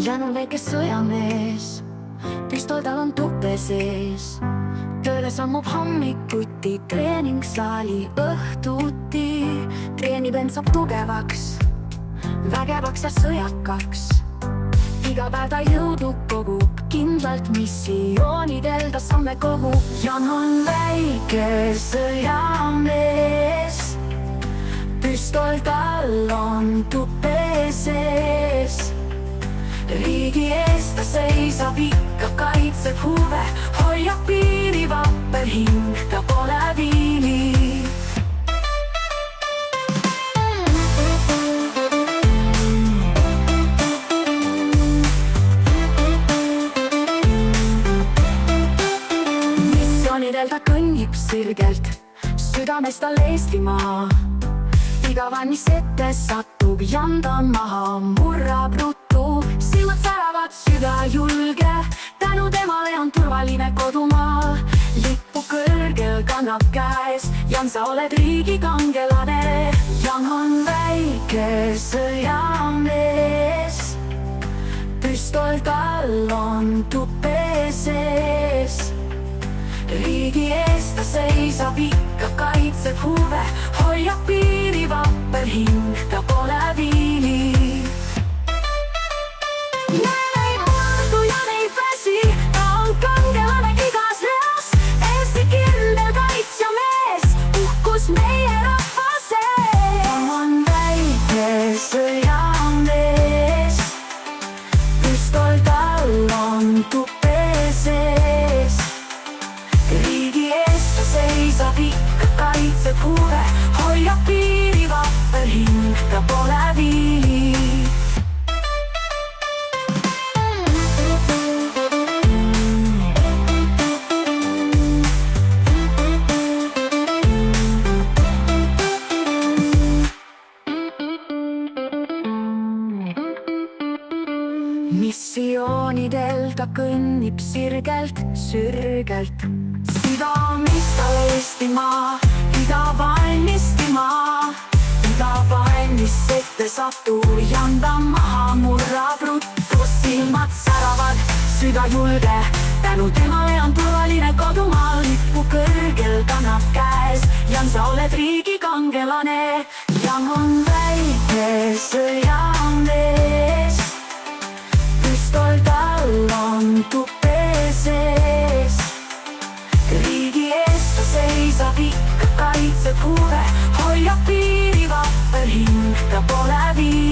Jan on väike sõjamees, püstol tal on tupe sees. Tööle sammub hommikuti, treeningsaali õhtuti. Treenib end, saab tugevaks, vägevaks ja sõjakaks. Iga päev ta jõudu kogub, kindlalt missioonidel ta samme kogub. Jan on väike sõjamees, püstol tal on tupe sees. Riigi eest ta seisab ikka, kaitseb huve, hoiab piiri, vapper hing, ta pole viili. Missioonidel ta kõnnib sirgelt, südames tal Eestimaa. Iga vannis ette satub, Jan ta maha murrab ruttu. Silmad säravad, süda julge, tänu temale on turvaline kodumaal. Lippu kõrgel kannab käes, Jan, sa oled riigi kangelane. Jan on väike sõjamees, püstol tal on tupe sees. Riigi eest ta seisab ikka, kaitseb huve, hoiab piiri, vapper hing, ta pole viili. Jan ei murdu, Jan ei väsi, ta on kangelane igas reas. Eesti kindel kaitsjamees, uhkus meie rahva sees. Jan on väike sõjamees, püstol tal on tupe sees. Riigi eest ta seisab ikka, kaitseb huve, hoiab piiri, vapper hing, ta pole viili. Missioonidel ta kõnnib sirgelt, sürgelt. Südames tal Eestimaa, ida valmistimaa. Ida valmis ette satub, Jan ta maha murrab ruttu. Silmad säravad, süda julge, tänu temale on turvaline kodumaal. Lippu kõrgel kannab käes, Jan, sa oled riigi kangelane. Jan on väike sõjamees, püstol tal on tupe sees. Riigi eest ta seisab ikka, kaitseb huve, hoiab piiri, vapper hing, ta pole viili.